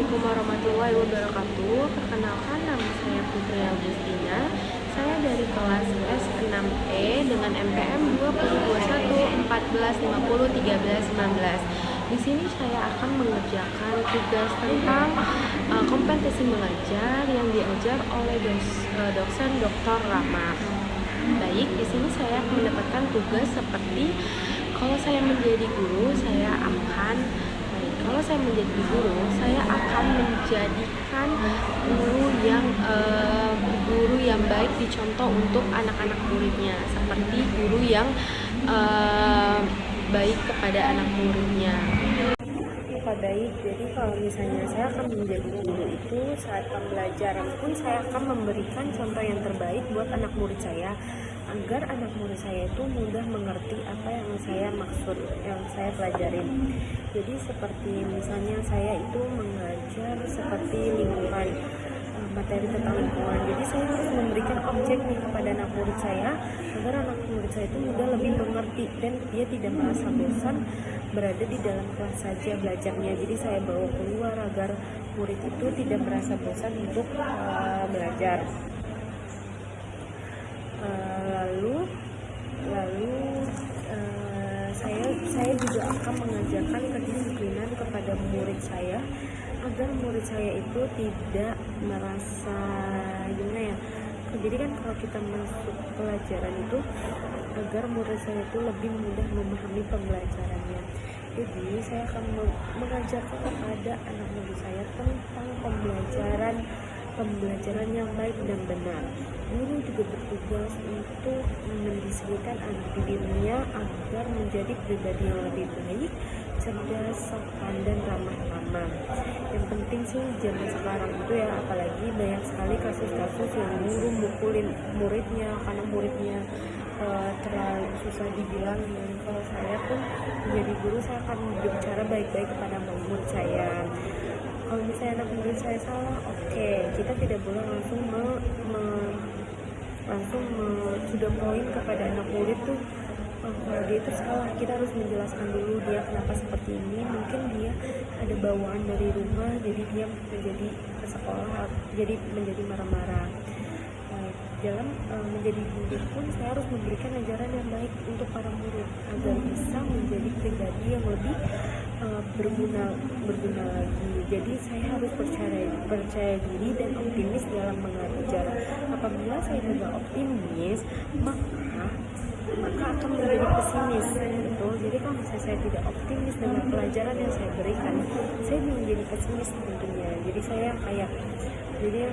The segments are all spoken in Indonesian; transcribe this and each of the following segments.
Assalamualaikum warahmatullahi wabarakatuh. Perkenalkan, nama saya Putri Agustina. Saya dari kelas S6E dengan MPM 2021 Di sini saya akan mengerjakan tugas tentang kompetensi mengajar yang diajar oleh dosen Dr. Rama. Baik, di sini saya akan mendapatkan tugas seperti kalau saya menjadi guru, saya akan menjadikan guru yang baik dicontoh untuk anak-anak muridnya, seperti guru yang baik kepada anak muridnya. Baik, jadi kalau misalnya saya akan menjadi guru itu, saat pembelajaran pun saya akan memberikan contoh yang terbaik buat anak murid saya, agar anak murid saya itu mudah mengerti apa yang saya maksud, yang saya pelajarin. Jadi seperti misalnya saya itu mengajar seperti lingkungan, materi tentang lingkungan. Jadi saya harus memberikan objek kepada anak murid saya, agar anak murid saya itu mudah lebih mengerti dan dia tidak merasa bosan berada di dalam kelas saja belajarnya. Jadi saya bawa keluar agar murid itu tidak merasa bosan untuk belajar. Saya juga akan mengajarkan kedisiplinan kepada murid saya, agar murid saya itu tidak merasa gimana ya. Jadi kan kalau kita masuk pelajaran itu, agar murid saya itu lebih mudah memahami pembelajarannya. Jadi saya akan mengajarkan kepada anak murid saya tentang pembelajaran yang baik dan benar. Guru juga bertugas untuk mendisiplinkan anak didiknya agar menjadi pribadi yang lebih baik, cerdas, sopan, dan ramah tamah. Yang penting sih zaman sekarang itu ya, apalagi banyak sekali kasus-kasus yang guru mukulin muridnya karena muridnya terlalu susah dibilangin. Kalau saya pun menjadi guru, saya akan berbicara baik-baik kepada murid saya. Kalau misalnya anak murid saya salah, oke, kita tidak boleh langsung sudah poin kepada anak murid tuh. Kalau dia itu salah, kita harus menjelaskan dulu dia kenapa seperti ini. Mungkin dia ada bawaan dari rumah, jadi dia menjadi ke sekolah jadi menjadi marah-marah. Dalam menjadi guru pun saya harus memberikan ajaran yang baik untuk para murid agar bisa menjadi pribadi yang lebih berguna lagi. Jadi saya harus percaya diri dan optimis dalam mengajar. Apabila saya tidak optimis, maka akan menjadi pesimis gitu. Jadi kalau misalnya saya tidak optimis dengan pelajaran yang saya berikan, saya menjadi pesimis tentunya. Jadi saya kayak jadi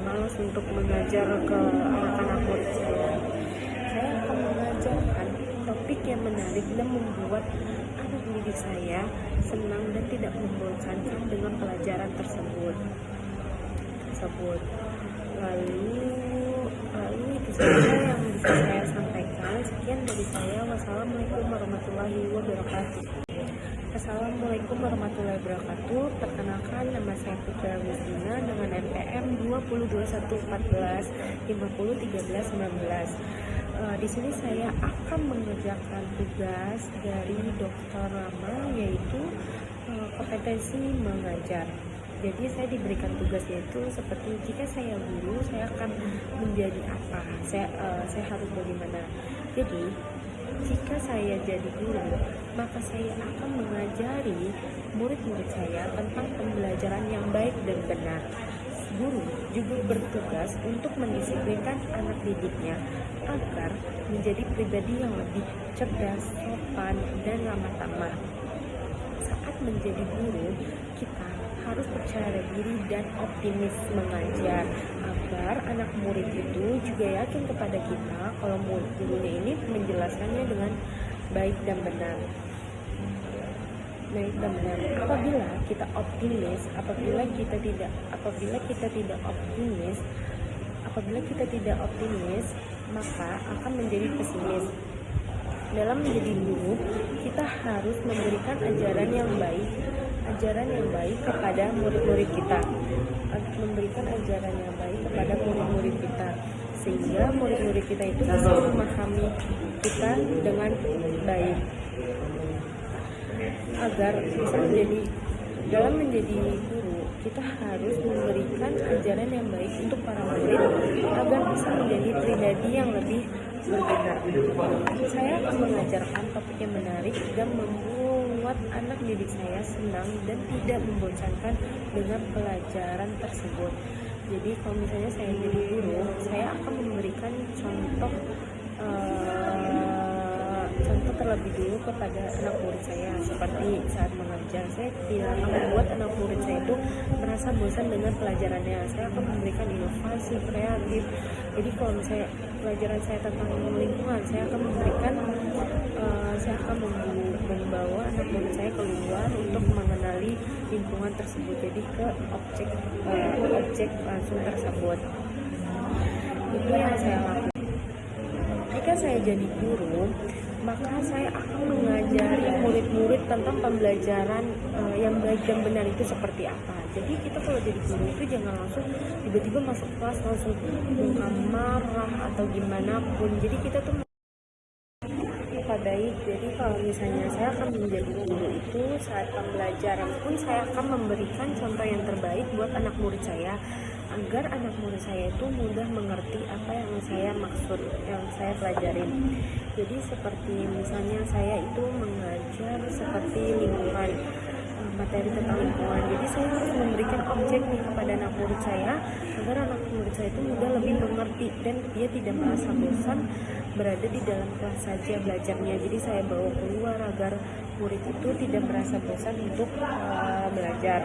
malas untuk mengajar ke anak-anak murid saya. Saya akan mengajarkan topik yang menarik dan membuat anak didik saya senang dan tidak membosankan dengan pelajaran tersebut. Lalu itu saja yang bisa saya sampaikan. Sekian dari saya. Wassalamualaikum warahmatullahi wabarakatuh. Assalamualaikum warahmatullahi wabarakatuh. Perkenalkan, nama saya Putri Agustina dengan MPM 2021 Di sini saya akan mengerjakan tugas dari Dr. Rama, yaitu kompetensi mengajar. Jadi saya diberikan tugas yaitu seperti jika saya guru, saya akan menjadi apa? Saya harus bagaimana? Jadi jika saya jadi guru, maka saya akan mengajari murid-murid saya tentang pembelajaran yang baik dan benar. Guru juga bertugas untuk mendisiplinkan anak didiknya agar menjadi pribadi yang lebih cerdas, sopan, dan ramah tamah. Saat menjadi guru, kita harus percaya diri dan optimis mengajar agar anak murid itu juga yakin kepada kita kalau gurunya ini menjelaskannya dengan baik dan benar. Apabila kita tidak optimis, maka akan menjadi pesimis. Dalam menjadi guru, kita harus memberikan ajaran yang baik kepada murid-murid kita, sehingga murid-murid kita itu bisa memahami kita dengan baik, agar bisa menjadi dalam menjadi guru, kita harus memberikan ajaran yang baik untuk para murid agar bisa menjadi pribadi yang lebih berguna. Saya akan mengajarkan topik yang menarik dan membuat anak didik saya senang dan tidak membosankan dengan pelajaran tersebut. Jadi kalau misalnya saya jadi guru, saya akan memberikan contoh terlebih dulu kepada anak murid saya. Seperti saat mengajar, saya tidak akan membuat anak murid saya itu merasa bosan dengan pelajarannya. Saya akan memberikan inovasi kreatif. Jadi kalau misalnya pelajaran saya tentang lingkungan, saya akan membawa anak murid saya keluar untuk mengenali lingkungan tersebut, jadi ke objek langsung tersebut. Itu yang saya lakukan. Jika saya jadi guru, maka saya akan mengajari murid-murid tentang pembelajaran yang baik dan benar itu seperti apa. Jadi kita kalau jadi guru itu jangan langsung tiba-tiba masuk kelas langsung buka marah atau gimana pun. Jadi kita tuh baik. Jadi kalau misalnya saya akan menjadi guru itu, saat pembelajaran pun saya akan memberikan contoh yang terbaik buat anak murid saya, agar anak murid saya itu mudah mengerti apa yang saya maksud, yang saya pelajarin. Jadi seperti misalnya saya itu mengajar seperti lingkungan, materi tentang lingkungan. Jadi saya harus memberikan objek nih kepada anak murid saya, agar anak murid saya itu mudah lebih mengerti dan dia tidak merasa bosan berada di dalam kelas saja belajarnya. Jadi saya bawa keluar agar murid itu tidak merasa bosan untuk belajar.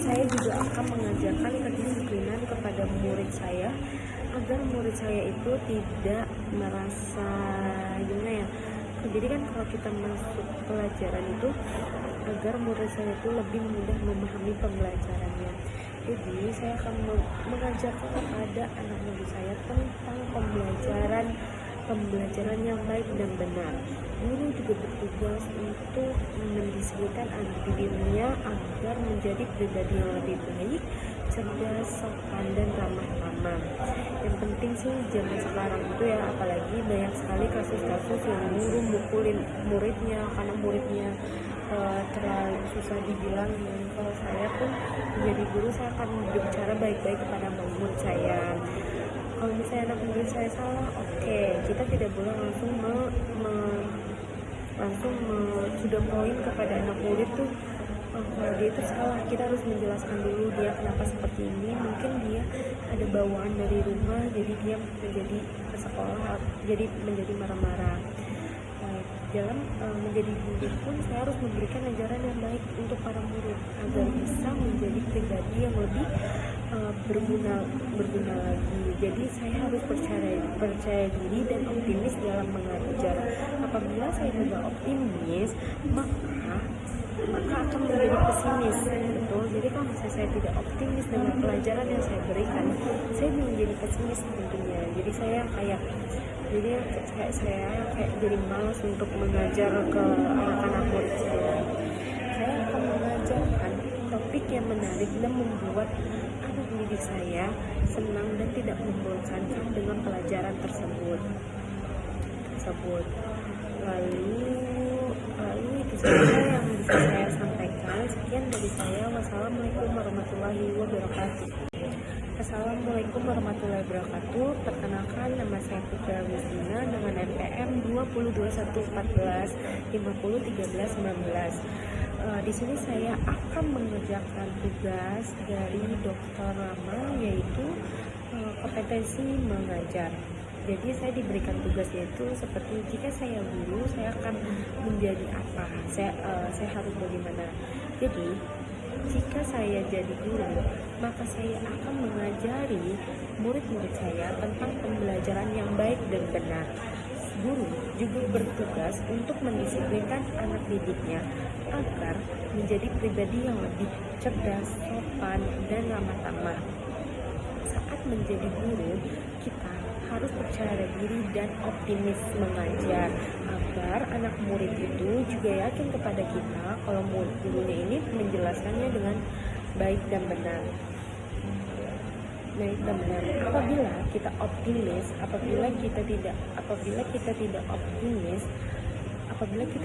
Saya juga akan mengajarkan kedisiplinan kepada murid saya, agar murid saya itu tidak merasa gimana ya. Jadi kan kalau kita masuk pelajaran itu, agar murid saya itu lebih mudah memahami pembelajarannya. Jadi saya akan mengajarkan kepada anak murid saya tentang pembelajaran yang baik dan benar. Guru juga bertugas untuk mendisiplinkan anak didiknya agar menjadi pribadi yang lebih baik, cerdas, sopan, dan ramah tamah. Yang penting sih zaman sekarang itu ya, apalagi banyak sekali kasus-kasus yang guru mukulin muridnya karena muridnya terlalu susah dibilangin. Kalau saya pun menjadi guru, saya akan berbicara baik-baik kepada murid saya. Kalau misalnya anak murid saya salah, oke, kita tidak boleh langsung sudah poin kepada anak murid tuh. Kalau dia itu salah, kita harus menjelaskan dulu dia kenapa seperti ini. Mungkin dia ada bawaan dari rumah, jadi dia menjadi ke sekolah jadi menjadi marah-marah. Dalam menjadi guru pun saya harus memberikan ajaran yang baik untuk para murid agar bisa menjadi pribadi yang lebih berguna lagi. Jadi saya harus percaya diri dan optimis dalam mengajar. Apabila saya tidak optimis, maka akan menjadi pesimis, betul. Jadi kalau misalnya saya tidak optimis dengan pelajaran yang saya berikan, saya menjadi pesimis tentunya. Jadi saya kayak jadi malas untuk mengajar ke anak-anak murid saya. Saya akan mengajarkan topik yang menarik dan membuat anak didik saya senang dan tidak membosankan dengan pelajaran tersebut. Lalu itu saja yang bisa saya sampaikan. Sekian dari saya. Wassalamualaikum warahmatullahi wabarakatuh. Assalamualaikum warahmatullahi wabarakatuh. Perkenalkan, nama saya Putra Agustina dengan NPM 202114501319. Di sini saya akan mengerjakan tugas dari Dr. Rama, yaitu kompetensi mengajar. Jadi saya diberikan tugas yaitu seperti jika saya guru, saya akan menjadi apa? Saya harus bagaimana? Jadi jika saya jadi guru, maka saya akan mengajari murid-murid saya tentang pembelajaran yang baik dan benar. Guru juga bertugas untuk mendisiplinkan anak didiknya agar menjadi pribadi yang lebih cerdas, sopan, dan ramah tamah. Saat menjadi guru, kita harus percaya diri dan optimis mengajar agar anak murid itu juga yakin kepada kita kalau gurunya ini menjelaskannya dengan baik dan benar. baik dan benar. Apabila kita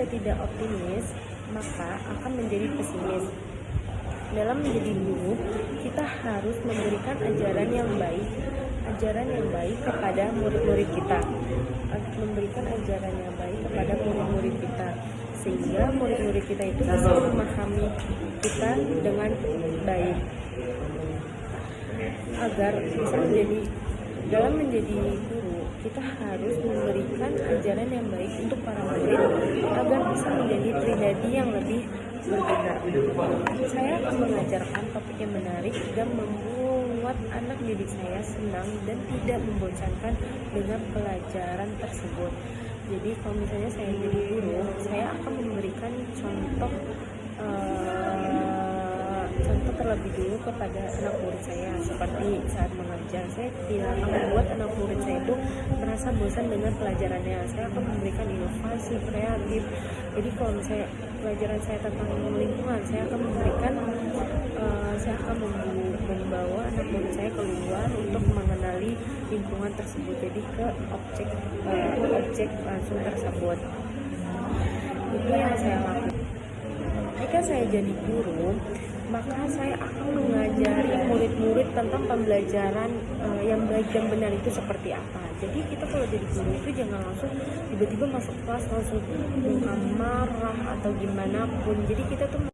tidak optimis, maka akan menjadi pesimis. Dalam menjadi guru, kita harus memberikan ajaran yang baik kepada murid-murid kita, sehingga murid-murid kita itu bisa memahami kita dengan baik. Agar bisa dalam menjadi guru, kita harus memberikan ajaran yang baik untuk para murid agar bisa menjadi pribadi yang lebih berguna. Saya akan mengajarkan topik yang menarik dan membuat anak didik saya senang dan tidak membosankan dengan pelajaran tersebut. Jadi kalau misalnya saya jadi guru, saya akan memberikan contoh terlebih dulu kepada anak murid saya. Seperti saat mengajar, saya tidak akan membuat anak murid saya itu merasa bosan dengan pelajarannya. Saya akan memberikan inovasi kreatif. Jadi kalau misalnya pelajaran saya tentang lingkungan, saya akan membawa anak murid saya keluar untuk mengenali lingkungan tersebut, jadi ke objek langsung tersebut. Itu yang saya lakukan. Jika saya jadi guru, maka saya akan mengajari murid-murid tentang pembelajaran yang baik dan benar itu seperti apa. Jadi kita kalau jadi guru itu jangan langsung tiba-tiba masuk kelas langsung marah atau gimana pun. Jadi kita tuh